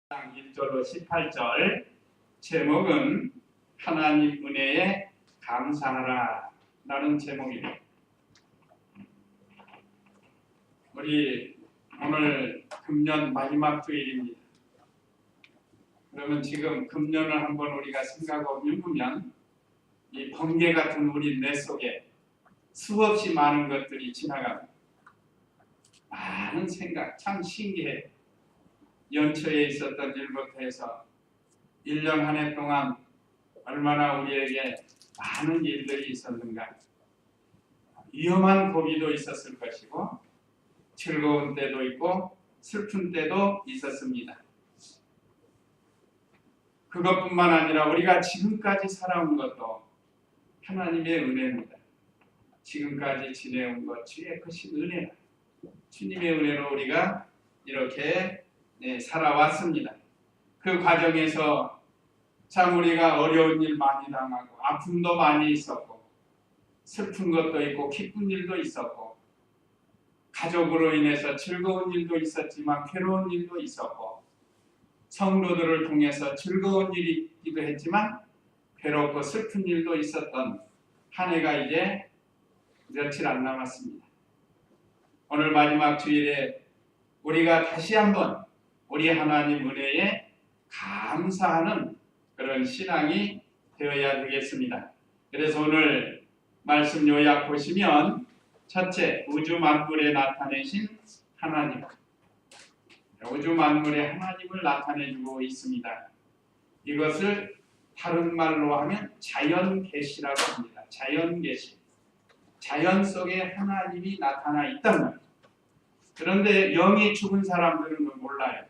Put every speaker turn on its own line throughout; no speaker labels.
1절로 18절 제목은 하나님 은혜에 감사하라 라는 제목입니다. 우리 오늘 금년 마지막 주일입니다. 그러면 지금 금년을 한번 우리가 생각해 보면 이 번개 같은 우리 뇌 속에 수없이 많은 것들이 지나갑니다. 많은 생각, 참 신기해요. 연초에 있었던 일부터 해서 1년 한 해 동안 얼마나 우리에게 많은 일들이 있었는가. 위험한 고비도 있었을 것이고 즐거운 때도 있고 슬픈 때도 있었습니다. 그것뿐만 아니라 우리가 지금까지 살아온 것도 하나님의 은혜입니다. 지금까지 지내온 것 주의 크신 은혜다. 주님의 은혜로 우리가 이렇게 살아왔습니다. 그 과정에서 참 우리가 어려운 일 많이 당하고 아픔도 많이 있었고 슬픈 것도 있고 기쁜 일도 있었고 가족으로 인해서 즐거운 일도 있었지만 괴로운 일도 있었고 성도들을 통해서 즐거운 일이기도 했지만 괴롭고 슬픈 일도 있었던 한 해가 이제 며칠 안 남았습니다. 오늘 마지막 주일에 우리가 다시 한번 우리 하나님 은혜에 감사하는 그런 신앙이 되어야 되겠습니다. 그래서 오늘 말씀 요약 보시면 첫째, 우주 만물에 나타내신 하나님. 우주 만물에 하나님을 나타내주고 있습니다. 이것을 다른 말로 하면 자연계시라고 합니다. 자연계시. 자연 속에 하나님이 나타나 있단 말이에요. 그런데 영이 죽은 사람들은 몰라요.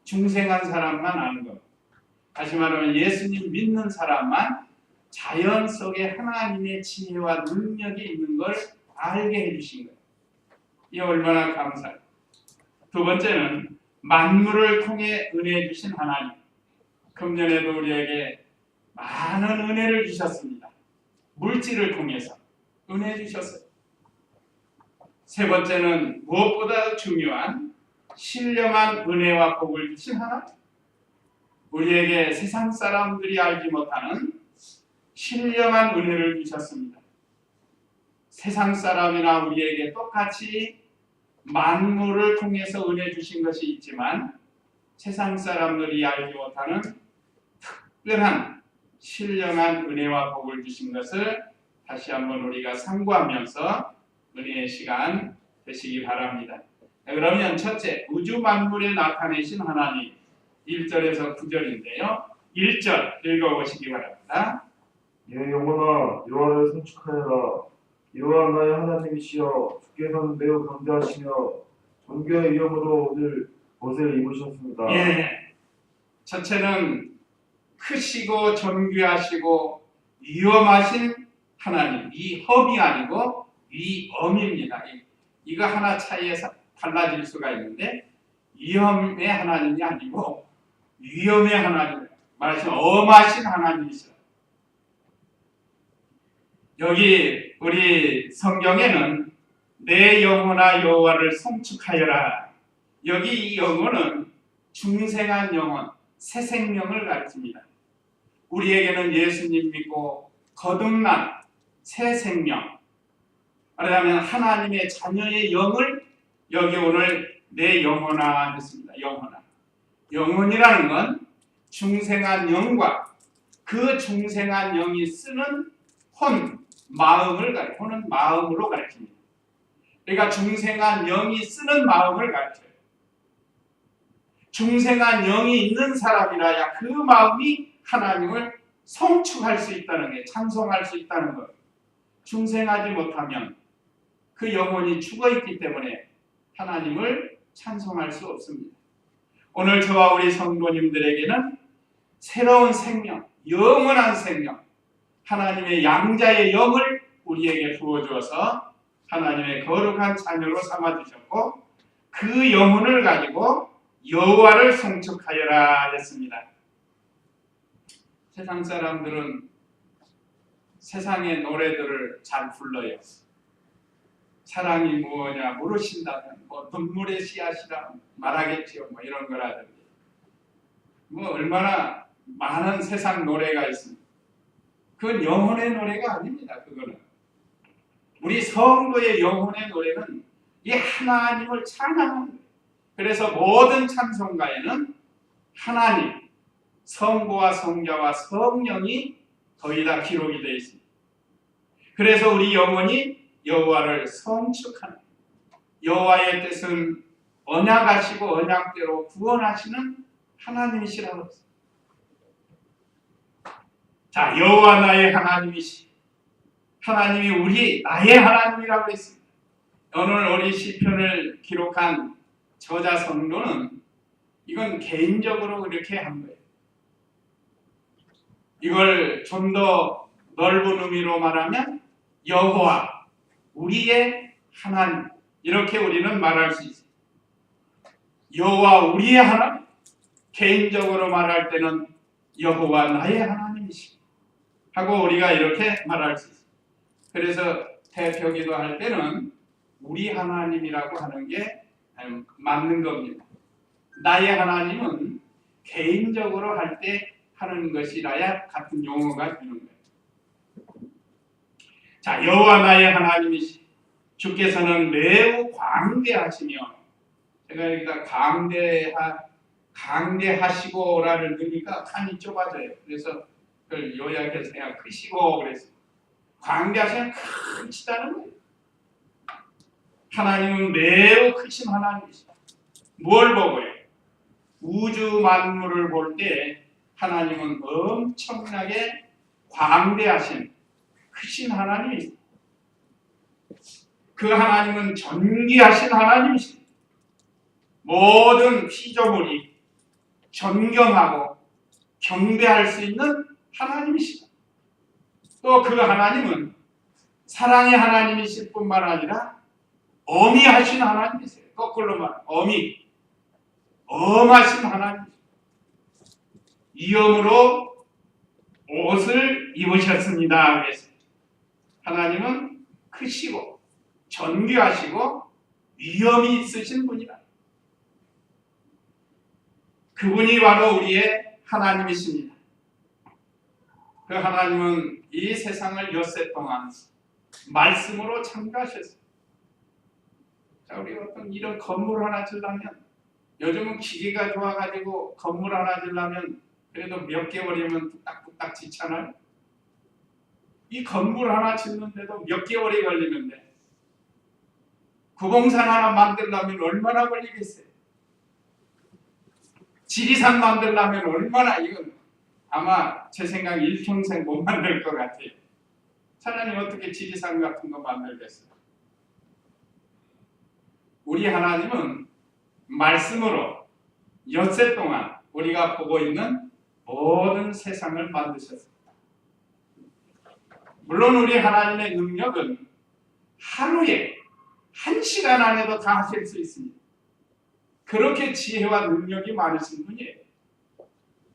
중생한 사람만 아는 겁니다. 다시 말하면 예수님 믿는 사람만 자연 속에 하나님의 지혜와 능력이 있는 걸 알게 해주신 거예요. 이 얼마나 감사해요. 두 번째는 만물을 통해 은혜 주신 하나님. 금년에도 우리에게 많은 은혜를 주셨습니다. 물질을 통해서 은혜 주셨어요. 세 번째는 무엇보다 중요한 신령한 은혜와 복을 주신 하나님. 우리에게 세상 사람들이 알지 못하는 신령한 은혜를 주셨습니다. 세상 사람이나 우리에게 똑같이 만물을 통해서 은혜 주신 것이 있지만 세상 사람들이 알지 못하는 특별한 신령한 은혜와 복을 주신 것을 다시 한번 우리가 상고하면서 은혜의 시간 되시기 바랍니다. 그러면 첫째, 우주 만물에 나타내신 하나님 1절에서 9절인데요. 1절 읽어보시기 바랍니다.
예 영혼아 여호와를 송축하여라. 여호와 나의 하나님이시여 주께서는 매우 강대하시며 존귀의 위엄으로 오늘 옷을 입으셨습니다.
예, 첫째는 크시고 존귀하시고 위엄하신 하나님. 위험이 아니고 위엄입니다. 이거 하나 차이에서 달라질 수가 있는데 위험의 하나님이 아니고 위엄의 하나님. 말하시면 엄하신 하나님이시라. 여기 우리 성경에는 내 영혼아 여호와를 송축하여라. 여기 이 영혼은 중생한 영혼, 새 생명을 가르칩니다. 우리에게는 예수님 믿고 거듭난 새 생명, 말하자면 하나님의 자녀의 영을 여기 오늘 내 영혼아 했습니다. 영혼아. 영혼이라는 건 중생한 영과 그 중생한 영이 쓰는 혼, 마음을 가르쳐요. 혼은 마음으로 가르칩니다. 그러니까 중생한 영이 쓰는 마음을 가르쳐요. 중생한 영이 있는 사람이라야 그 마음이 하나님을 송축할 수 있다는 게, 찬송할 수 있다는 것. 중생하지 못하면 그 영혼이 죽어있기 때문에 하나님을 찬송할 수 없습니다. 오늘 저와 우리 성도님들에게는 새로운 생명, 영원한 생명, 하나님의 양자의 영을 우리에게 부어주어서 하나님의 거룩한 자녀로 삼아주셨고 그 영혼을 가지고 여호와를 송축하여라 했습니다. 세상 사람들은 세상의 노래들을 잘 불러요. 사랑이 무엇냐 물으신다면 뭐 눈물의 씨앗이라 말하겠지요. 뭐 이런 거라든지 뭐 얼마나 많은 세상 노래가 있습니다. 그건 영혼의 노래가 아닙니다. 그거는 우리 성도의 영혼의 노래는 이 하나님을 찬양하는 거예요. 그래서 모든 찬송가에는 하나님, 성부와 성자와 성령이 거의 다 기록이 되어 있습니다. 그래서 우리 영혼이 여호와를 성축하는, 여호와의 뜻은 언약하시고 언약대로 구원하시는 하나님이시라고 했습니다. 자, 여호와 나의 하나님이시, 하나님이 우리 나의 하나님이라고 했습니다. 오늘 우리 시편을 기록한 저자 성도는 이건 개인적으로 이렇게 한 거예요. 이걸 좀 더 넓은 의미로 말하면 여호와, 우리의 하나님, 이렇게 우리는 말할 수 있습니다. 여호와 우리의 하나님, 개인적으로 말할 때는 여호와 나의 하나님이시 하고 우리가 이렇게 말할 수 있습니다. 그래서 대표기도 할 때는 우리 하나님이라고 하는 게 맞는 겁니다. 나의 하나님은 개인적으로 할 때 하는 것이라야 같은 용어가 되는 거예요. 자, 여호와 나의 하나님이시, 주께서는 매우 광대하시며, 제가 여기다 강대하시고라를 넣으니까 칸이 좁아져요. 그래서 그걸 요약해서 그냥 크시고 그랬어요. 광대하시면 크시다는 거예요. 하나님은 매우 크신 하나님이시다. 뭘 보고요? 우주 만물을 볼 때 하나님은 엄청나게 광대하신 크신 하나님이십니다. 그 하나님은 존귀하신 하나님이십니다. 모든 피조물이 존경하고 경배할 수 있는 하나님이십니다. 또 그 하나님은 사랑의 하나님이실 뿐만 아니라 어미하신 하나님이세요. 거꾸로 말하면 엄하신 하나님이십니다. 위엄으로 옷을 입으셨습니다. 그래서 하나님은 크시고 존귀하시고 위엄이 있으신 분이다. 그분이 바로 우리의 하나님이십니다. 그 하나님은 이 세상을 엿새 동안 말씀으로 창조하셨어요. 자, 우리 어떤 이런 건물 하나 지으려면, 요즘은 기계가 좋아가지고 건물 하나 지으려면 그래도 몇 개월이면 뚝딱뚝딱 짓잖아요. 이 건물 하나 짓는데도 몇 개월이 걸리는데 구봉산 하나 만들려면 얼마나 걸리겠어요? 지리산 만들려면 얼마나, 이건 아마 제 생각 일평생 못 만들 것 같아요. 사람이 어떻게 지리산 같은 거 만들겠어요? 우리 하나님은 말씀으로 엿새 동안 우리가 보고 있는 모든 세상을 만드셨습니다. 물론 우리 하나님의 능력은 하루에 1시간 안에도 다 하실 수 있습니다. 그렇게 지혜와 능력이 많으신 분이에요.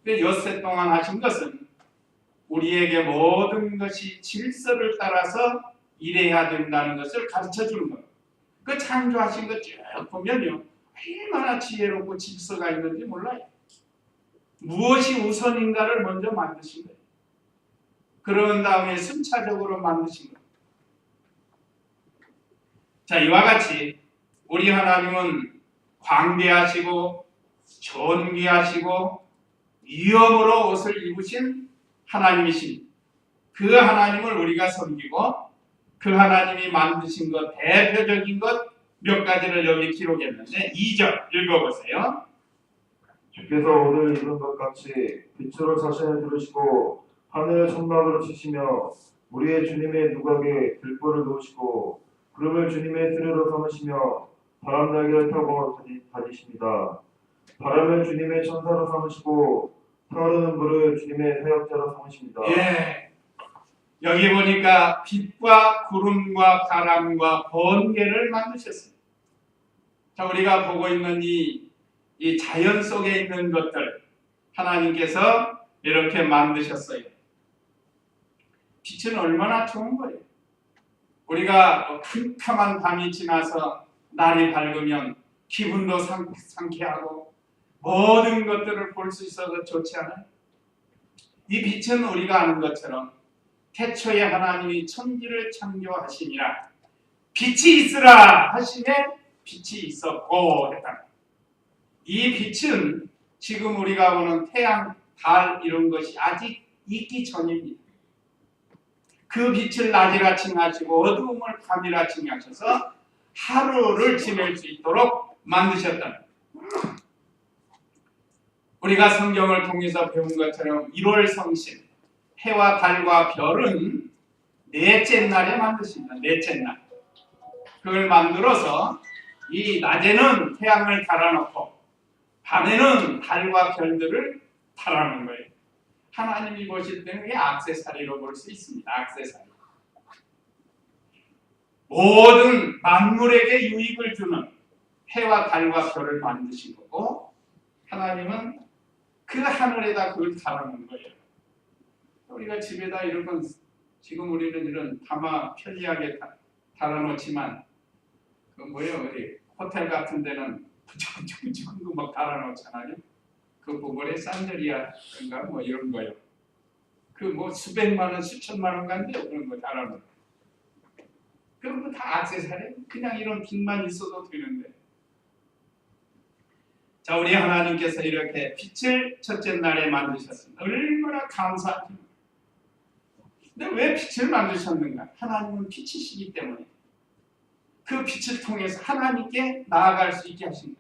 근데 엿새 동안 하신 것은 우리에게 모든 것이 질서를 따라서 일해야 된다는 것을 가르쳐 주는 거예요. 그 창조하신 것 쭉 보면요, 얼마나 지혜롭고 질서가 있는지 몰라요. 무엇이 우선인가를 먼저 만드신 거예요. 그런 다음에 순차적으로 만드신 거예요. 자, 이와 같이 우리 하나님은 광대하시고 존귀하시고 위엄으로 옷을 입으신 하나님이십니다. 그 하나님을 우리가 섬기고 그 하나님이 만드신 것, 대표적인 것 몇 가지를 여기 기록했는데 2절 읽어보세요.
주께서 오늘 이룬 것 같이 빛으로 자신을 들으시고 하늘을 천막으로 치시며 우리의 주님의 누각에 들보를 놓으시고 구름을 주님의 스르로 삼으시며 바람 날개를 타고 다니십니다. 바람을 주님의 천사로 삼으시고 타오르는 불을 주님의 사역자로 삼으십니다.
예, 여기 보니까 빛과 구름과 바람과 번개를 만드셨습니다. 자, 우리가 보고 있는 이 자연 속에 있는 것들 하나님께서 이렇게 만드셨어요. 빛은 얼마나 좋은 거예요. 우리가 캄캄한 밤이 지나서 날이 밝으면 기분도 상쾌하고 모든 것들을 볼 수 있어서 좋지 않아요? 이 빛은 우리가 아는 것처럼 태초에 하나님이 천지를 창조하시니라 빛이 있으라 하시매 빛이 있었고 했다. 이 빛은 지금 우리가 보는 태양, 달 이런 것이 아직 있기 전입니다. 그 빛을 낮이라 칭하시고 어두움을 밤이라 칭하셔서 하루를 지낼 수 있도록 만드셨다. 우리가 성경을 통해서 배운 것처럼 1월 성신, 해와 달과 별은 넷째 날에 만드십니다. 넷째 날. 그걸 만들어서 이 낮에는 태양을 달아놓고 밤에는 달과 별들을 달아놓은 거예요. 하나님이 보실 때는 그게 액세서리로 볼 수 있습니다. 액세서리. 모든 만물에게 유익을 주는 해와 달과 별을 만드신 거고 하나님은 그 하늘에다 그걸 달아놓은 거예요. 우리가 집에다 이런 건 지금 우리는 이런 담아 편리하게 달아놓지만 그 뭐예요? 어디 호텔 같은 데는 부쩍부쩍 거 막 달아놓잖아요. 그 뭐래 산드리아인가 뭐 이런 거요. 그 뭐 수백만 원, 수천만 원 간대요. 그런 거 달아놓은. 그런 거 다 액세서리. 그냥 이런 빛만 있어도 되는데. 자, 우리 하나님께서 이렇게 빛을 첫째 날에 만드셨습니다. 얼마나 감사합니다. 근데 왜 빛을 만드셨는가? 하나님은 빛이시기 때문에 그 빛을 통해서 하나님께 나아갈 수 있게 하신 거예요.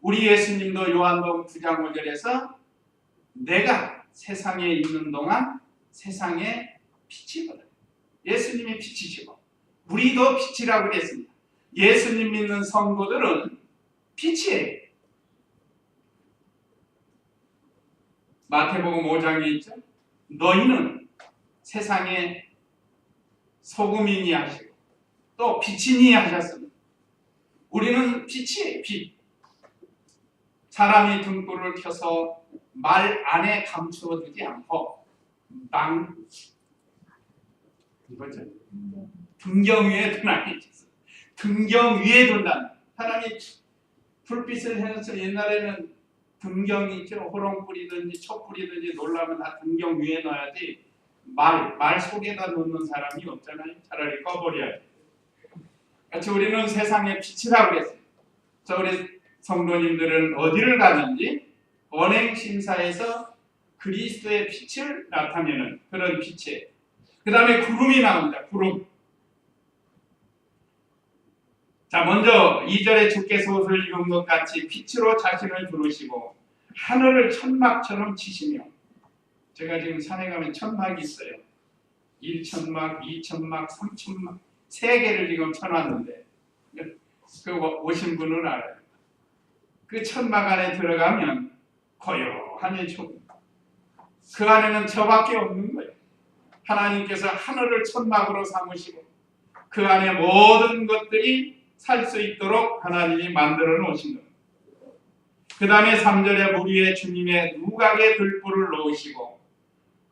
우리 예수님도 요한복음 9장 5절에서 내가 세상에 있는 동안 세상의 빛이거든. 예수님이 빛이시고 우리도 빛이라고 그랬습니다. 예수님 믿는 성도들은 빛이에요. 마태복음 5장에 있죠. 너희는 세상의 소금이니 하시고 또 빛이니 하셨습니다. 우리는 빛이에요. 빛. 사람이 등불을 켜서 말 안에 감추어두지 않고 이거죠. 등경 위에 둔다는 등경 위에 둔다. 사람이 불빛을 해서 옛날에는 등경이 있죠. 호롱 뿌리든지 촛 뿌리든지 놀라면 다 등경 위에 넣어야지 말 속에다 놓는 사람이 없잖아요. 차라리 꺼버려야지. 같이 우리는 세상의 빛이라고 했어요. 저 우리 성도님들은 어디를 가는지 언행심사에서 그리스도의 빛을 나타내는 그런 빛이에요. 그 다음에 구름이 나옵니다. 구름. 자, 먼저 2절에 주께서 옷을 입은 것 같이 빛으로 자신을 두르시고 하늘을 천막처럼 치시며 제가 지금 산에 가면 천막이 있어요. 1천막, 2천막, 3천막 3개를 지금 쳐놨는데 그 오신 분은 알아요. 그 천막 안에 들어가면 고요하니 좁은 그 안에는 저밖에 없는 거예요. 하나님께서 하늘을 천막으로 삼으시고 그 안에 모든 것들이 살 수 있도록 하나님이 만들어 놓으신 겁니다. 그 다음에 3절에 물 위에 주님의 누각의 들불을 놓으시고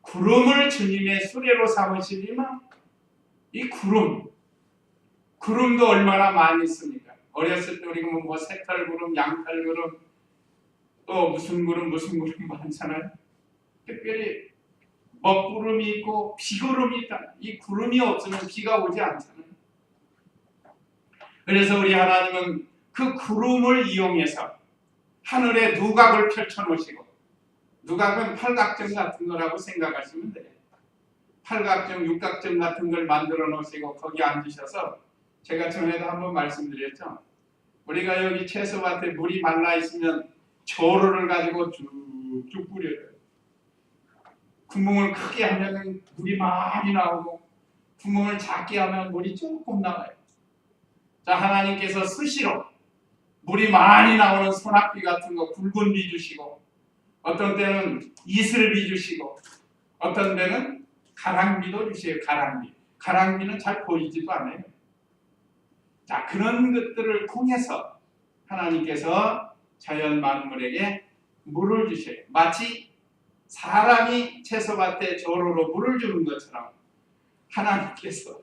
구름을 주님의 수레로 삼으시지만 이 구름도 얼마나 많이 있습니까? 어렸을 때 우리가 뭐 새털구름, 양털구름 또 무슨 구름 많잖아요. 특별히 먹구름이 있고 비구름이 있다. 이 구름이 없으면 비가 오지 않잖아요. 그래서 우리 하나님은 그 구름을 이용해서 하늘에 누각을 펼쳐놓으시고 누각은 팔각정 같은 거라고 생각하시면 돼요. 팔각정, 육각정 같은 걸 만들어 놓으시고 거기 앉으셔서 제가 전에도 한번 말씀드렸죠. 우리가 여기 채소밭에 물이 말라 있으면 조로를 가지고 쭉쭉 뿌려요. 구멍을 크게 하면 물이 많이 나오고 구멍을 작게 하면 물이 조금 나와요. 자, 하나님께서 수시로 물이 많이 나오는 소낙비 같은 거 굵은 비 주시고 어떤 때는 이슬비 주시고 어떤 때는 가랑비도 주세요. 가랑비는 잘 보이지도 않아요. 자, 그런 것들을 통해서 하나님께서 자연 만물에게 물을 주셔요. 마치 사람이 채소밭에 조로로 물을 주는 것처럼 하나님께서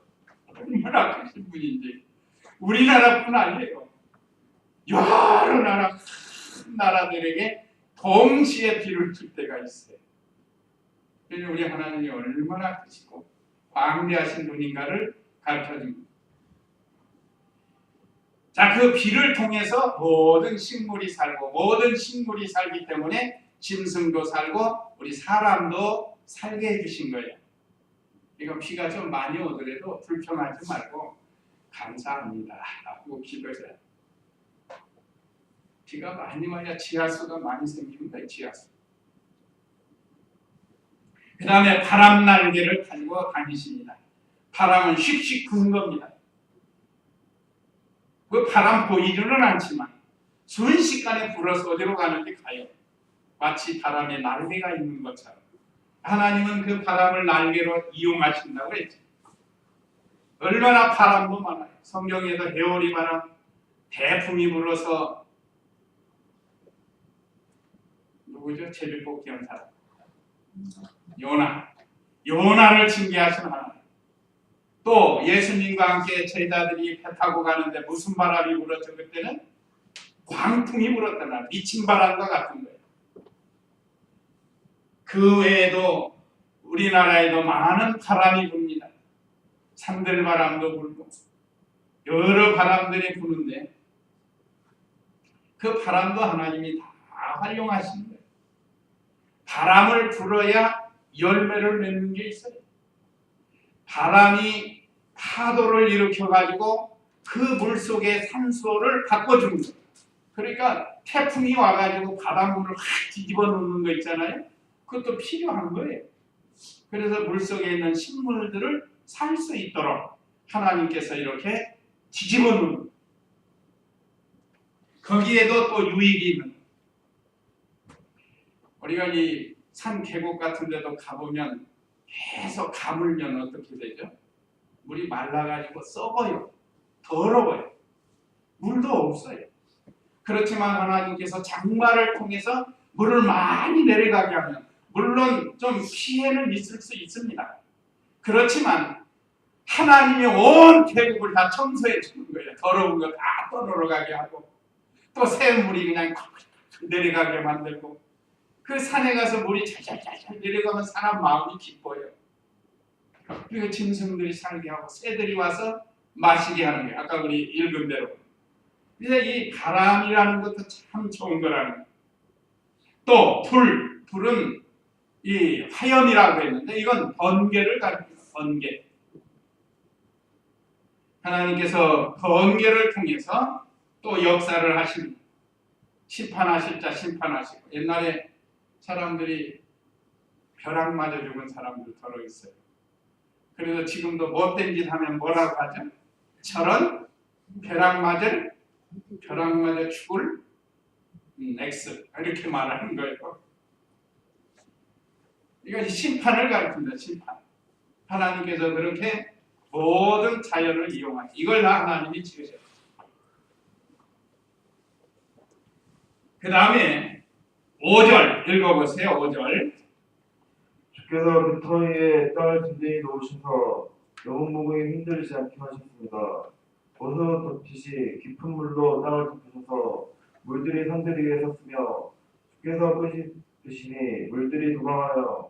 얼마나 크신 분인지 우리나라뿐 아니에요. 여러 나라 큰 나라들에게 동시에 비를 줄 때가 있어요. 우리 하나님이 얼마나 크시고 광대하신 분인가를 가르쳐줍니다. 자, 그 비를 통해서 모든 식물이 살고 모든 식물이 살기 때문에 짐승도 살고 우리 사람도 살게 해주신 거예요. 이거 비가 좀 많이 오더라도 불평하지 말고 감사합니다 하고 기도해요. 비가 많이 와야 지하수가 많이 생기는 거예요. 지하수. 그 다음에 바람 날개를 가지고 다니십니다. 바람은 휙휙 부는 겁니다. 그 바람 보이지는 않지만 순식간에 불어서 어디로 가는지 가요. 마치 바람에 날개가 있는 것처럼 하나님은 그 바람을 날개로 이용하신다고 했죠. 얼마나 바람도 많아요. 성경에도 해오리 바람, 대풍이 불어서 누구죠? 제비뽑기 한 사람. 요나를 징계하신 하나님. 또 예수님과 함께 제자들이 배 타고 가는데 무슨 바람이 불었죠? 그때는 광풍이 불었잖아. 미친 바람과 같은 거예요. 그 외에도 우리나라에도 많은 바람이 붑니다. 산들바람도 불고 여러 바람들이 부는데 그 바람도 하나님이 다 활용하시는 거예요. 바람을 불어야 열매를 맺는 게 있어요. 바람이 파도를 일으켜가지고 그 물속의 산소를 바꿔주는 거예요. 그러니까 태풍이 와가지고 바닷물을 확 뒤집어 놓는 거 있잖아요. 그것도 필요한 거예요. 그래서 물속에 있는 식물들을 살 수 있도록 하나님께서 이렇게 뒤집어 놓는 거예요. 거기에도 또 유익이 있는 거예요. 우리가 이 산 계곡 같은 데도 가보면 계속 가물면 어떻게 되죠? 물이 말라가지고 썩어요. 더러워요. 물도 없어요. 그렇지만 하나님께서 장마를 통해서 물을 많이 내려가게 하면 물론 좀 피해는 있을 수 있습니다. 그렇지만 하나님이 온 계곡을 다 청소해 주는 거예요. 더러운 거 다 떠내려가게 하고 또 새 물이 그냥 내려가게 만들고 그 산에 가서 물이 잘잘잘 내려가면 사람 마음이 기뻐요. 그리고 짐승들이 살게 하고 새들이 와서 마시게 하는 거예요. 아까 우리 읽은 대로. 그래서 이 바람이라는 것도 참 좋은 거라는 거예요. 또 불은 이 화염이라고 했는데 이건 번개를 가리켜요. 번개. 하나님께서 번개를 통해서 또 역사를 하십니다. 심판하실 자 심판하시고 옛날에 사람들이 벼락 맞아 죽은 사람들 더러 있어요. 그래서 지금도 못된 짓 하면 뭐라고 하죠? 저런 벼락 맞아 죽을 X 이렇게 말하는 거예요. 이건 심판을 가리킵니다. 심판. 하나님께서 그렇게 모든 자연을 이용하시. 이걸 다 하나님이 지으셨어요. 그 다음에 5절 읽어보세요. 5절.
주께서 그 터위에 땅을 든든히 놓으셔서 여분무구에 힘들지 않게 하셨습니다. 어서 덮듯이 깊은 물로 땅을 덮으셔서 물들이 산들 위에 섰으며 주께서 끄시니 물들이 도망하여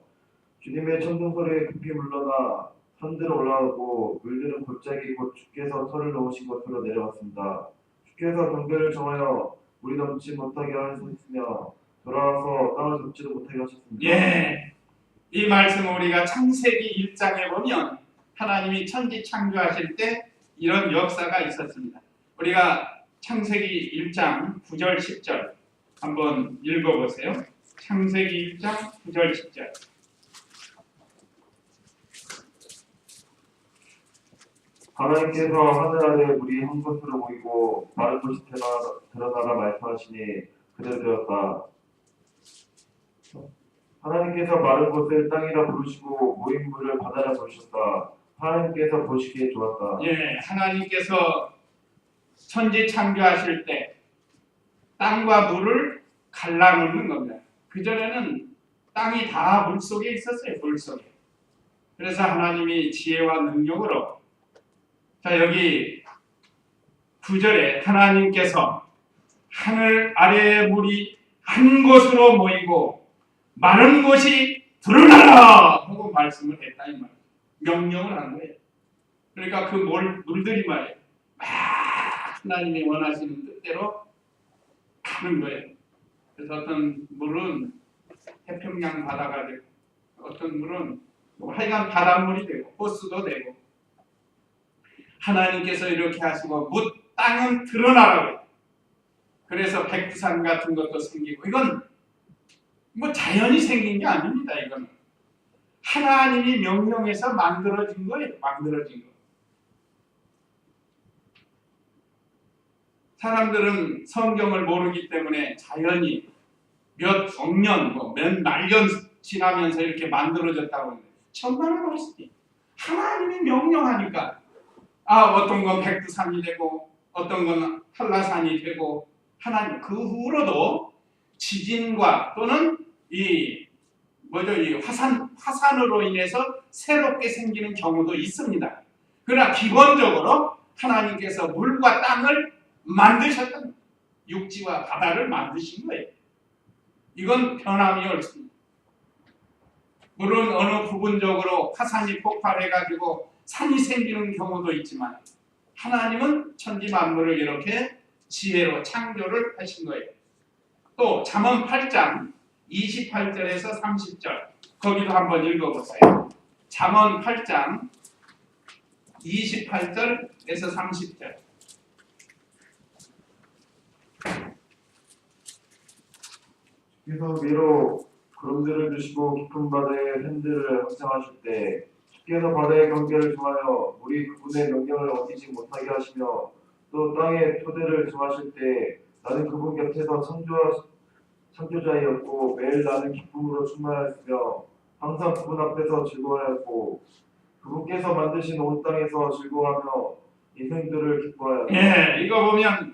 주님의 천둥소리에 급히 물러나 산들로 올라오고 물들은 골짜기 곧 주께서 터를 놓으신 곳으로 내려왔습니다. 주께서 경계를 정하여 물이 넘지 못하게 하셨으며 돌아와서 땅을 덮지도 못하게 하셨습니다.
예, 이 말씀 우리가 창세기 1장에 보면 하나님이 천지 창조하실 때 이런 역사가 있었습니다. 우리가 창세기 1장 9절 10절 한번 읽어보세요. 창세기 1장 9절 10절.
하나님께서 하늘 아래 물이 한 곳으로 모이고 마른 곳이 드러나라 말씀하시니 그대로 되었다. 하나님께서 마른 곳을 땅이라 부르시고 모인 물을 바다라 부르셨다. 하나님께서 보시기에 좋았다.
예, 하나님께서 천지 창조하실 때 땅과 물을 갈라놓는 겁니다. 그전에는 땅이 다 물속에 있었어요. 물속에. 그래서 하나님이 지혜와 능력으로 자 여기 9절에 하나님께서 하늘 아래의 물이 한 곳으로 모이고 마른 곳이 드러나라 하고 말씀을 했다 이 말. 명령을 한 거예요. 그러니까 그 물들이 말이에요. 막 하나님이 원하시는 뜻대로 가는 거예요. 그래서 어떤 물은 태평양 바다가 되고 어떤 물은 하여간 바닷물이 되고 호수도 되고 하나님께서 이렇게 하시고 땅은 드러나라고요. 그래서 백두산 같은 것도 생기고 이건 뭐 자연이 생긴 게 아닙니다. 이거는 하나님이 명령해서 만들어진 거예요. 만들어진 거. 사람들은 성경을 모르기 때문에 자연이 몇 억년, 몇 만년 지나면서 이렇게 만들어졌다고 하는데 천만의 말씀이 하나님이 명령하니까 어떤 건 백두산이 되고 어떤 건 한라산이 되고 하나님 그 후로도 지진과 또는 이 화산으로 인해서 새롭게 생기는 경우도 있습니다. 그러나 기본적으로 하나님께서 물과 땅을 만드셨던 육지와 바다를 만드신 거예요. 이건 변함이 없습니다. 물론 어느 부분적으로 화산이 폭발해가지고 산이 생기는 경우도 있지만 하나님은 천지 만물을 이렇게 지혜로 창조를 하신 거예요. 또 잠언 8장 28절에서 30절 거기도 한번 읽어보세요. 잠언 8장 28절에서 30절
주께서 위로 구름들을 주시고 깊은 바다에 샘들을 확장하실 때 주께서 바다의 경계를 정하여 물이 그분의 명령을 어기지 못하게 하시며 또 땅에 토대를 정하실 때 나는 그분 곁에서 창조자이었고 매일 나는 기쁨으로 충만하였으며 항상 그분 앞에서 즐거워하였고 그분께서 만드신 온 땅에서 즐거워하며 인생들을 기뻐하였다.
이거 보면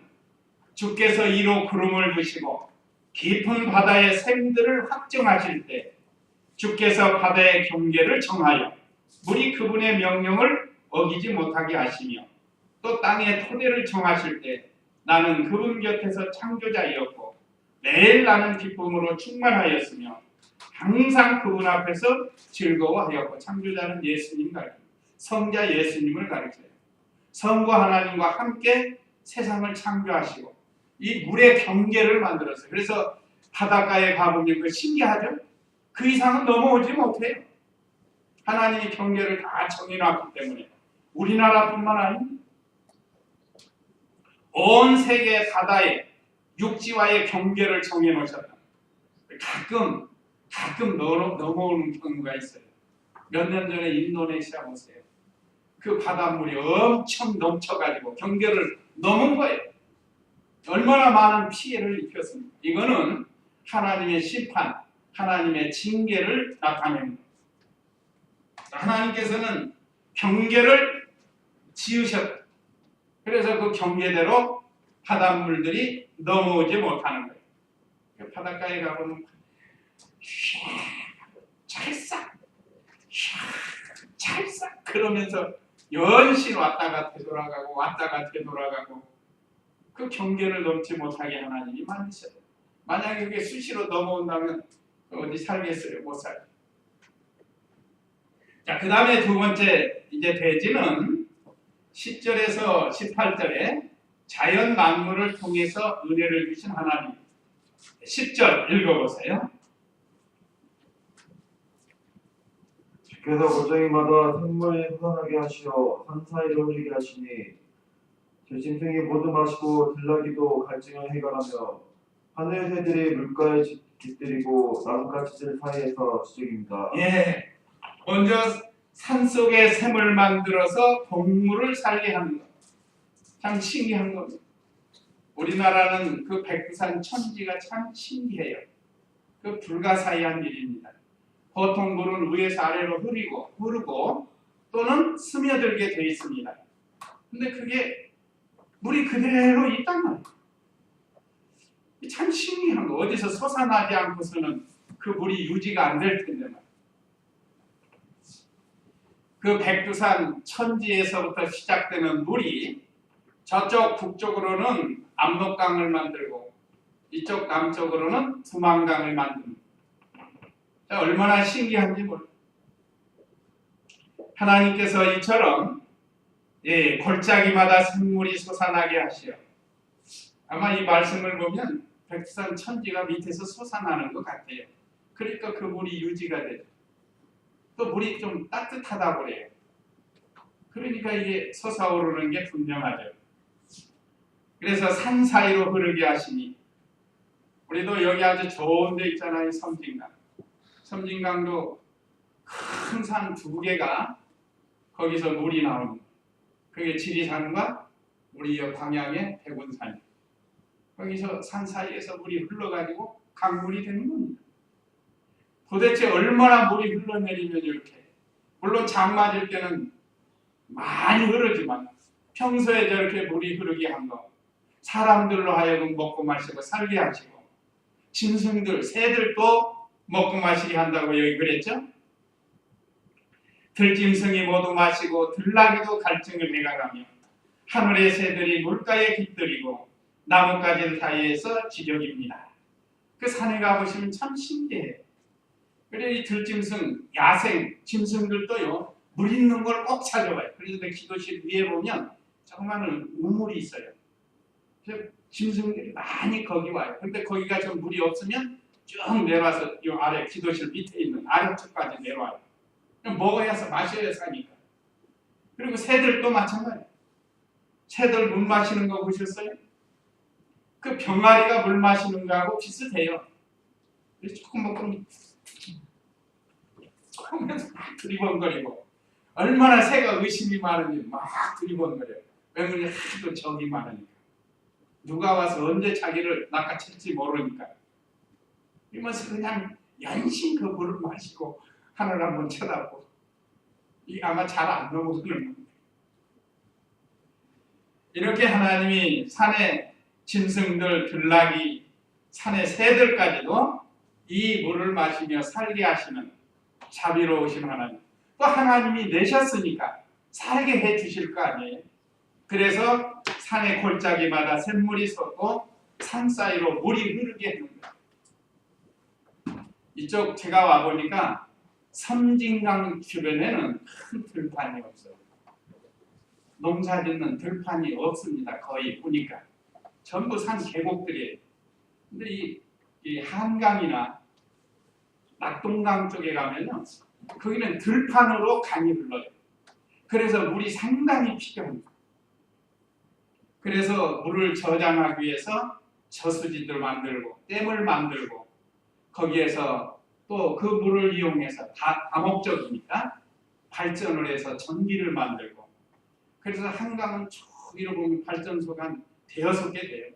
주께서 이로 구름을 두시고 깊은 바다의 샘들을 확정하실 때 주께서 바다의 경계를 정하여 물이 그분의 명령을 어기지 못하게 하시며 또 땅의 토대를 정하실 때 나는 그분 곁에서 창조자이었고 매일 나는 기쁨으로 충만하였으며 항상 그분 앞에서 즐거워하였고 창조자는 예수님 가르쳐요. 성자 예수님을 가르쳐요. 성과 하나님과 함께 세상을 창조하시고 이 물의 경계를 만들었어요. 그래서 바닷가에 가보면 그 신기하죠? 그 이상은 넘어오지 못해요. 하나님이 경계를 다 정해놨기 때문에 우리나라뿐만 아니라 온 세계 바다에 육지와의 경계를 정해놓으셨다. 가끔 넘어오는 경우가 있어요. 몇 년 전에 인도네시아 보세요. 그 바닷물이 엄청 넘쳐가지고 경계를 넘은 거예요. 얼마나 많은 피해를 입혔습니까? 이거는 하나님의 심판, 하나님의 징계를 나타내는 거예요. 하나님께서는 경계를 지으셨다. 그래서 그 경계대로 바닷물들이 넘어오지 못하는 거예요. 바닷가에 가보면 찰싹 그러면서 연신 왔다가 되돌아가고 왔다가 되돌아가고 그 경계를 넘지 못하게 하나님이 만드셨어요. 만약에 그게 수시로 넘어온다면 어디 살겠어요? 못 살아요. 자, 그 다음에 두 번째 이제 대지는 10절에서 18절에 자연 만물을 통해서 은혜를 주신 하나님. 10절 읽어보세요.
주께서 골짜기마다 샘물이 솟아나게 하시어 산 사이를 흐르게 하시니 제 짐승이 모두 마시고 들나귀도 갈증을 해결하며 하늘 새들이 물가에 깃들이고 나뭇가지들 사이에서 지적입니다.
먼저 산속에 샘을 만들어서 동물을 살게 하는 것. 참 신기한 겁니다. 우리나라는 그 백두산 천지가 참 신기해요. 그 불가사의한 일입니다. 보통 물은 위에서 아래로 흐르고 또는 스며들게 되어 있습니다. 근데 그게 물이 그대로 있단 말이에요. 참 신기한 거. 어디서 솟아나지 않고서는 그 물이 유지가 안 될 텐데 말이에요. 그 백두산 천지에서부터 시작되는 물이 저쪽 북쪽으로는 압록강을 만들고 이쪽 남쪽으로는 두만강을 만듭니다. 자, 얼마나 신기한지 몰라요. 하나님께서 이처럼 골짜기마다 샘물이 솟아나게 하시어, 아마 이 말씀을 보면 백두산 천지가 밑에서 솟아나는 것 같아요. 그러니까 그 물이 유지가 되죠. 또 물이 좀 따뜻하다고 그래요. 그러니까 이게 솟아오르는 게 분명하죠. 그래서 산 사이로 흐르게 하시니, 우리도 여기 아주 좋은 데 있잖아요. 섬진강. 섬진강도 큰 산 두 개가 거기서 물이 나옵니다. 그게 지리산과 우리 이 광양의 대군산. 거기서 산 사이에서 물이 흘러가지고 강물이 되는 겁니다. 도대체 얼마나 물이 흘러내리면 이렇게, 물론 장 맞을 때는 많이 흐르지만 평소에 저렇게 물이 흐르게 한 거, 사람들로 하여금 먹고 마시고 살게 하시고, 짐승들, 새들도 먹고 마시게 한다고 여기 그랬죠? 들짐승이 모두 마시고 들나귀도 갈증을 해가가며 하늘의 새들이 물가에 깃들이고 나뭇가지 사이에서 지적입니다. 그 산에 가보시면 참 신기해요. 그래 이 들짐승, 야생 짐승들도요, 물 있는 걸 꼭 찾아와요. 그래서 내 기도실 위에 보면 정말 우물이 있어요. 그래서 짐승들이 많이 거기 와요. 근데 거기가 좀 물이 없으면 쭉 내려와서 이 아래 기도실 밑에 있는 아래쪽까지 내려와요. 먹어야 해서 마셔야 사니까. 그리고 새들도 마찬가지예요. 새들 물 마시는 거 보셨어요? 그 병아리가 물 마시는 거하고 비슷해요. 조금 먹고 하면서 막 두리번거리고, 얼마나 새가 의심이 많은지 막 두리번거려요. 왜냐면 하도 적이 많으니까. 누가 와서 언제 자기를 낚아챌지 모르니까. 이러면서 그냥 연신 그 물을 마시고 하늘 한번 쳐다보고, 이 아마 잘 안 넘어가는 건데. 이렇게 하나님이 산의 짐승들, 들나귀, 산의 새들까지도 이 물을 마시며 살게 하시는 자비로우신 하나님. 또 하나님이 내셨으니까 살게 해 주실 거 아니에요. 그래서 산의 골짜기마다 샘물이 솟고 산 사이로 물이 흐르게 하는 거예요. 이쪽 제가 와보니까 섬진강 주변에는 큰 들판이 없어요. 농사 짓는 들판이 없습니다. 거의 보니까 전부 산 계곡들이에요. 근데 이 한강이나 낙동강 쪽에 가면은 거기는 들판으로 강이 흘러요. 그래서 물이 상당히 필요합니다. 그래서 물을 저장하기 위해서 저수지들 만들고 댐을 만들고, 거기에서 또 그 물을 이용해서 다목적이니까 발전을 해서 전기를 만들고, 그래서 한강은 저기로 보면 발전소가 한 대여섯 개 돼요.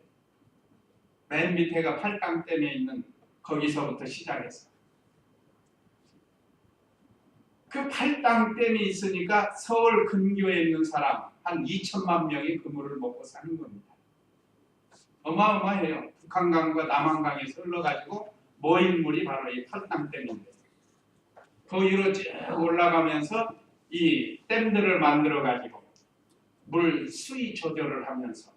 맨 밑에가 팔당댐에 있는 거기서부터 시작해서 그 팔당댐이 있으니까 서울 근교에 있는 사람 한 2천만 명이 그 물을 먹고 사는 겁니다. 어마어마해요. 북한강과 남한강에서 흘러가지고 모인 물이 바로 이 팔당댐인데, 거기로 쭉 올라가면서 이 댐들을 만들어가지고 물 수위 조절을 하면서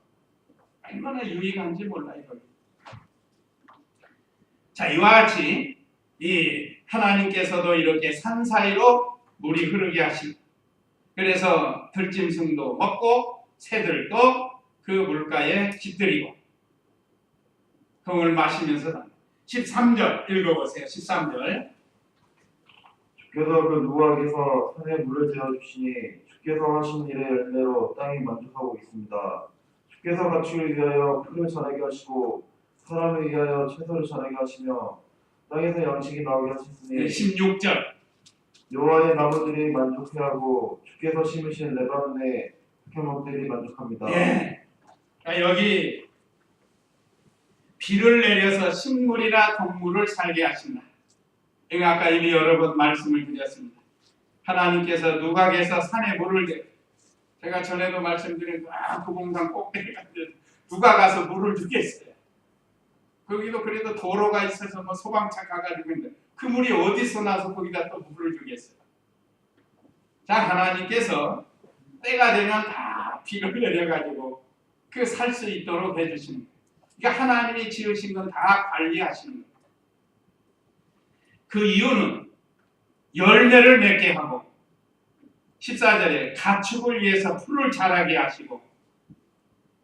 얼마나 유익한지 몰라요. 자, 이와 같이 이 하나님께서도 이렇게 산 사이로 물이 흐르게 하시고, 그래서 들짐승도 먹고 새들도 그 물가에 깃들이고 그걸 마시면서 13절 읽어보세요. 13절.
주께서 그 누구에게서 산에 물을 재어 주시니 주께서 하신 일의 열매로 땅이 만족하고 있습니다. 주께서 가축을 위하여 풀을 자라게 하시고 사람을 위하여 채소를 자라게 하시며 땅에서 양식이 나오게 하셨으니
16절.
여호와의 나무들이 만족해하고 주께서 심으신 레바논의 포켓몬들이 만족합니다.
예. 여기 비를 내려서 식물이나 동물을 살게 하신다. 제가 아까 이미 여러 번 말씀을 드렸습니다. 하나님께서 누각에서 산에 물을 대, 제가 전에도 말씀드린 구봉산 꼭대기 같은 누가 가서 물을 주겠어요. 거기도 그래도 도로가 있어서 뭐 소방차 가가지고 있는데 그 물이 어디서 나서 거기다 또 물을 주겠어요. 자, 하나님께서 때가 되면 다 비를 내려가지고 그 살 수 있도록 해주시는 거예요. 그러니까 하나님이 지으신 건 다 관리하시는 거예요. 그 이유는 열매를 맺게 하고 14절에 가축을 위해서 풀을 자라게 하시고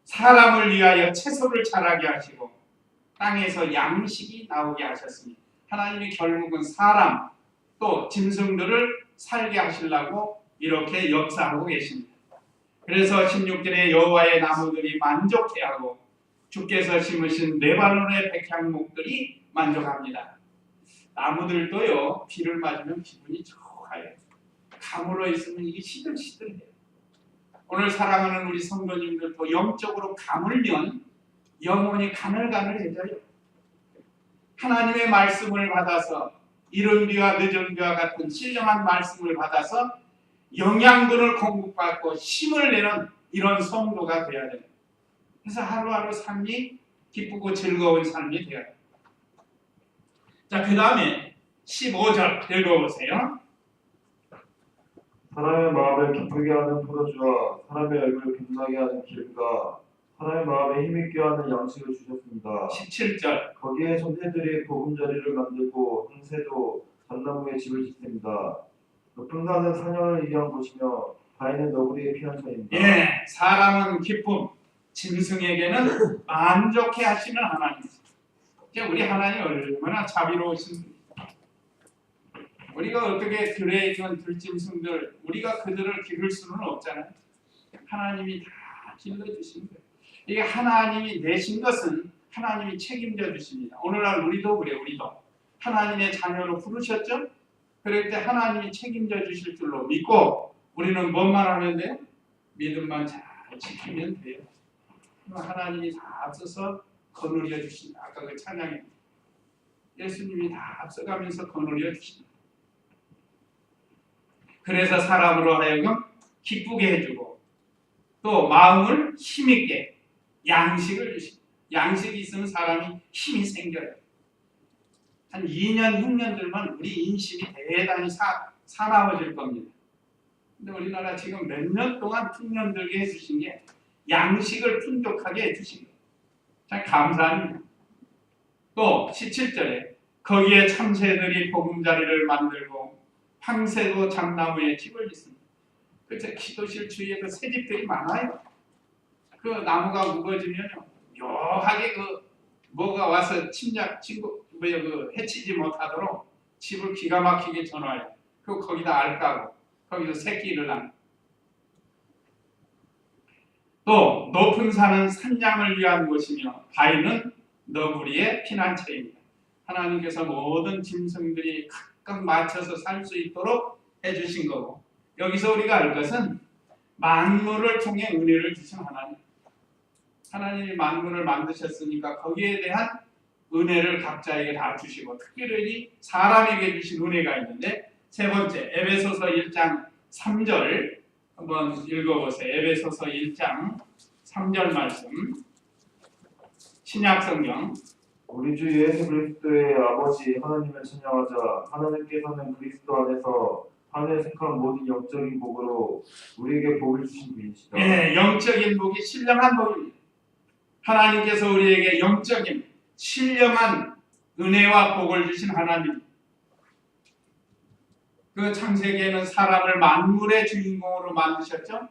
사람을 위하여 채소를 자라게 하시고 땅에서 양식이 나오게 하셨습니다. 하나님이 결국은 사람 또 짐승들을 살게 하시려고 이렇게 역사하고 계십니다. 그래서 16절에 여호와의 나무들이 만족해하고 주께서 심으신 레바논의 백향목들이 만족합니다. 나무들도요, 비를 맞으면 기분이 좋아요. 가물어 있으면 이게 시들시들해요. 오늘 사랑하는 우리 성도님들도 영적으로 가물면 영혼이 가늘가늘해져요. 하나님의 말씀을 받아서 이른 비와 늦은 비와 같은 신령한 말씀을 받아서 영양분을 공급받고 힘을 내는 이런 성도가 되어야 돼요. 그래서 하루하루 삶이 기쁘고 즐거운 삶이 되어야 돼요. 자, 그 다음에 15절 읽어보세요.
사람의 마음을 기쁘게 하는 포도주와 사람의 얼굴을 빛나게 하는 기름과 사람의 마음에 힘있게 하는 양식을 주셨습니다.
17절
거기에 손새들이 보금자리를 만들고 홍새도 잣나무에 집을 짓습니다. 높은 산은 사냥을 위한 곳이며 바위는 너구리의 피난처입니다.
예, 사람은 기쁨, 짐승에게는 만족해 하시는 하나님. 우리 하나님 얼마나 자비로우신 분이에요. 우리가 어떻게 들에 있는 들짐승들, 우리가 그들을 기를 수는 없잖아요. 하나님이 다 길러주신 거예요. 이게 하나님이 내신 것은 하나님이 책임져 주십니다. 오늘날 우리도 그래, 우리도 하나님의 자녀로 부르셨죠? 그럴 때 하나님이 책임져 주실 줄로 믿고 우리는 뭔만 하면 돼요? 믿음만 잘 지키면 돼요. 하나님이 다 앞서서 거느려 주신다. 아까 그 찬양에 예수님이 다 앞서가면서 거느려 주신다. 그래서 사람으로 하여금 기쁘게 해주고 또 마음을 힘있게 양식을 주십니다. 양식이 있으면 사람이 힘이 생겨요. 한 2년, 6년 들면 우리 인심이 대단히 사나워질 겁니다. 근데 우리나라 지금 몇 년 동안 풍년 들게 해주신 게 양식을 풍족하게 해주신 거예요. 참 감사합니다. 또 17절에 거기에 참새들이 보금자리를 만들고 황새도 잣나무에 집을 짓습니다. 그때 기도실 주위에 새집들이 많아요. 그 나무가 무거워지면요, 묘하게 그 뭐가 와서 해치지 못하도록 집을 기가 막히게 전화해요. 그리고 거기다 알 까고 거기서 새끼를 낳는. 또 높은 산은 산양을 위한 곳이며 바위는 너구리의 피난처입니다. 하나님께서 모든 짐승들이 각각 맞춰서 살 수 있도록 해주신 거고, 여기서 우리가 알 것은 만물을 통해 은혜를 주신 하나님. 하나님이 만물을 만드셨으니까 거기에 대한 은혜를 각자에게 다 주시고 특별히 사람에게 주신 은혜가 있는데, 세 번째 에베소서 1장 3절 한번 읽어보세요. 에베소서 1장 3절 말씀, 신약성경.
우리 주 예수 그리스도의 아버지 하나님을 찬양하자. 하나님께서는 그리스도 안에서 하늘에 속한 모든 영적인 복으로 우리에게 복을 주신 분이시다.
예, 영적인 복이 신령한 복입니다. 하나님께서 우리에게 영적인 신령한 은혜와 복을 주신 하나님. 그 창세기에는 사람을 만물의 주인공으로 만드셨죠.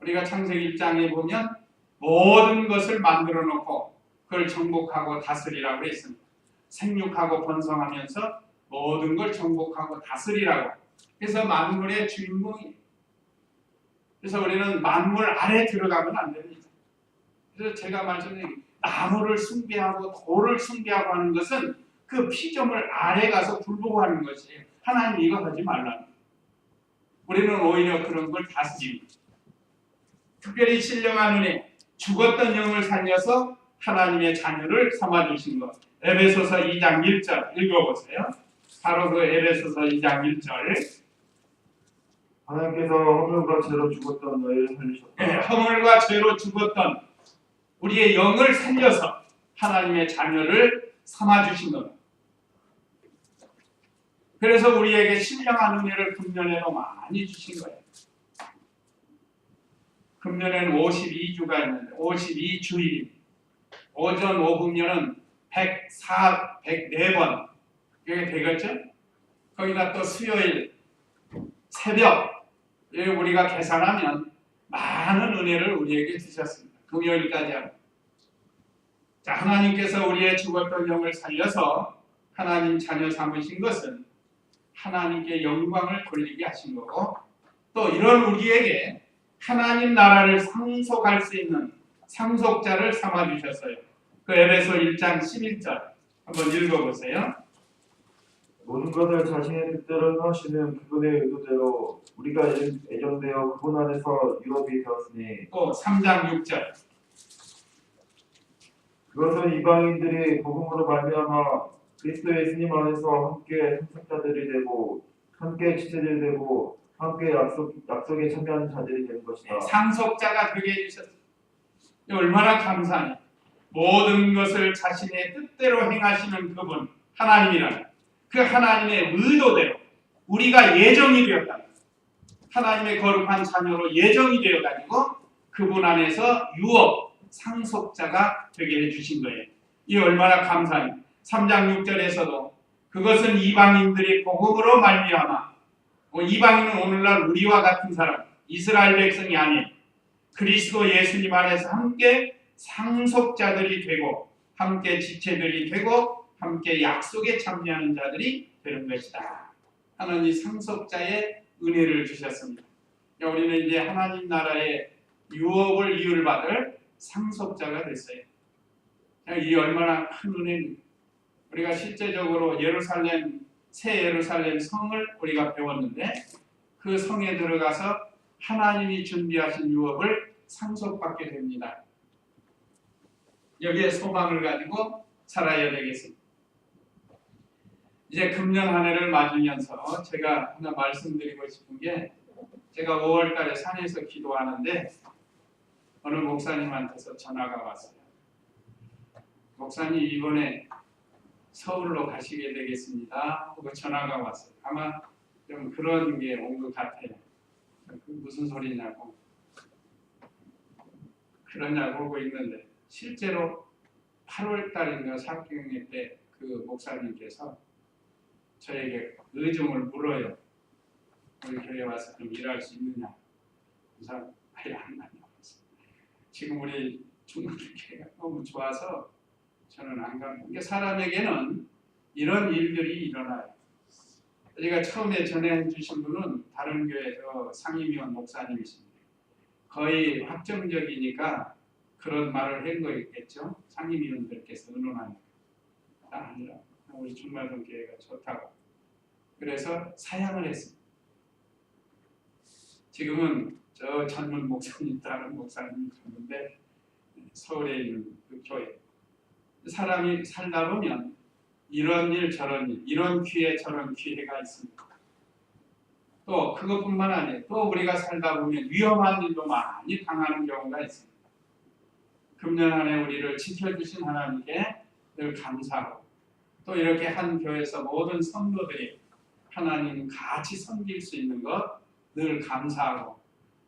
우리가 창세기 1장에 보면 모든 것을 만들어 놓고 그걸 정복하고 다스리라고 했습니다. 생육하고 번성하면서 모든 걸 정복하고 다스리라고. 그래서 만물의 주인공이에요. 그래서 우리는 만물 아래 들어가면 안 됩니다. 그래서 제가 말씀드린 나무를 숭배하고 돌을 숭배하고 하는 것은 그 피조물 아래 가서 굴복하는 것이에요. 하나님 이거 하지 말라는. 우리는 오히려 그런 걸 다스립니다. 특별히 신령한 은혜, 죽었던 영을 살려서 하나님의 자녀를 삼아주신 것. 에베소서 2장 1절 읽어보세요. 바로 그 에베소서 2장 1절.
하나님께서 허물과 죄로 죽었던 너희를 살리셨다.
네, 허물과 죄로 죽었던 우리의 영을 살려서 하나님의 자녀를 삼아주신 것. 그래서 우리에게 신령한 은혜를 금년에도 많이 주신 거예요. 금년에는 52주가 있는데 52주일, 오전 오후면은 104번 이게 되겠죠? 거기다 또 수요일 새벽 이렇게 우리가 계산하면 많은 은혜를 우리에게 주셨습니다. 금요일까지 하고. 자, 하나님께서 우리의 죽었던 영을 살려서 하나님 자녀 삼으신 것은 하나님께 영광을 돌리게 하신 거고, 또 이런 우리에게 하나님 나라를 상속할 수 있는 상속자를 삼아 주셨어요. 그 에베소 1장 11절 한번 읽어보세요.
모든 것을 자신의 뜻대로 하시는 그분의 의도대로 우리가 예정되어 그분 안에서 유업이 되었으니,
또 3장 6절.
그것은 이방인들이 복음으로 말미암아 그리스도 예수님 안에서 함께 상속자들이 되고 함께 지체들이 되고 함께 약속에 참여하는 자들이 되는 것이다.
상속자가 되게 해주셨어요. 얼마나 감사해요. 모든 것을 자신의 뜻대로 행하시는 그분 하나님이라는 그 하나님의 의도대로 우리가 예정이 되었다. 하나님의 거룩한 자녀로 예정이 되어가지고 그분 안에서 유업 상속자가 되게 해주신 거예요. 이 얼마나 감사해요. 3장 6절에서도 그것은 이방인들이 복음으로 말미암아, 이방인은 오늘날 우리와 같은 사람, 이스라엘 백성이 아닌 그리스도 예수님 안에서 함께 상속자들이 되고 함께 지체들이 되고 함께 약속에 참여하는 자들이 되는 것이다 하는 이 상속자의 은혜를 주셨습니다. 우리는 이제 하나님 나라의 유업을 이율받을 상속자가 됐어요. 이 얼마나 큰 은혜입니다. 우리가 실제적으로 새 예루살렘 성을 우리가 배웠는데 그 성에 들어가서 하나님이 준비하신 유업을 상속받게 됩니다. 여기에 소망을 가지고 살아야 되겠습니다. 이제 금년 한 해를 맞으면서 제가 하나 말씀드리고 싶은 게, 제가 5월 달에 산에서 기도하는데 어느 목사님한테서 전화가 왔어요. 목사님 이번에 서울로 가시게 되겠습니다 하고 전화가 왔어요. 아마 좀 그런 게 온 것 같아요. 무슨 소리냐고 그러냐고 하고 있는데, 실제로 8월 달인가 사경회 때 그 목사님께서 저에게 의중을 물어요. 우리 교회 와서 좀 일할 수 있느냐. 그래서 아예 안 가냐고. 지금 우리 중국교회가 너무 좋아서 저는 안 갑니다. 그러니까 사람에게는 이런 일들이 일어나요. 제가 처음에 전해 주신 분은 다른 교회에서 상임위원 목사님이십니다. 거의 확정적이니까 그런 말을 한 거겠죠. 상임위원들께서 의논하니까. 아니라 우리 중마동 교회가 좋다고. 그래서 사양을 했습니다. 지금은 저 전문 목사님, 다른 목사님이 있는데 서울에 있는 그 교회. 사람이 살다 보면 이런 일 저런 일, 이런 기회 저런 기회가 있습니다. 또 그것뿐만 아니에요. 또 우리가 살다 보면 위험한 일도 많이 당하는 경우가 있습니다. 금년 한 해 우리를 지켜주신 하나님께 늘 감사하고, 또 이렇게 한 교회에서 모든 성도들이 하나님 같이 섬길 수 있는 것 늘 감사하고,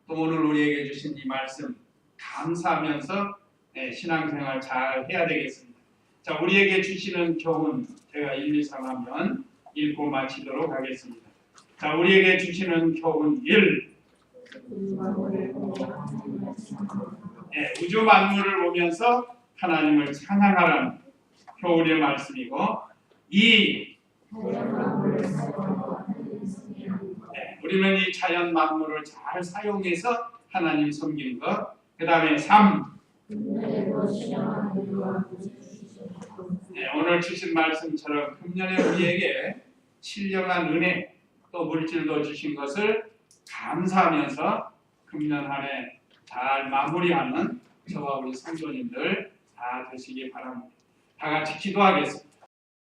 또 오늘 우리에게 주신 이 말씀 감사하면서 신앙생활 잘 해야 되겠습니다. 자, 우리에게 주시는 교훈 제가 1, 2, 3 하면 읽고 마치도록 하겠습니다. 자, 우리에게 주시는 교훈 1. 우주 만물을 보면서 하나님을 찬양하라는 교훈의 말씀이고, 2. 우리는 이 자연 만물을 잘 사용해서 하나님 섬기는 것. 그 다음에 3. 오늘 주신 말씀처럼 금년에 우리에게 신령한 은혜 또 물질도 주신 것을 감사하면서 금년 한 해 잘 마무리하는 저와 우리 성도님들 다 되시기 바랍니다. 다 같이 기도하겠습니다.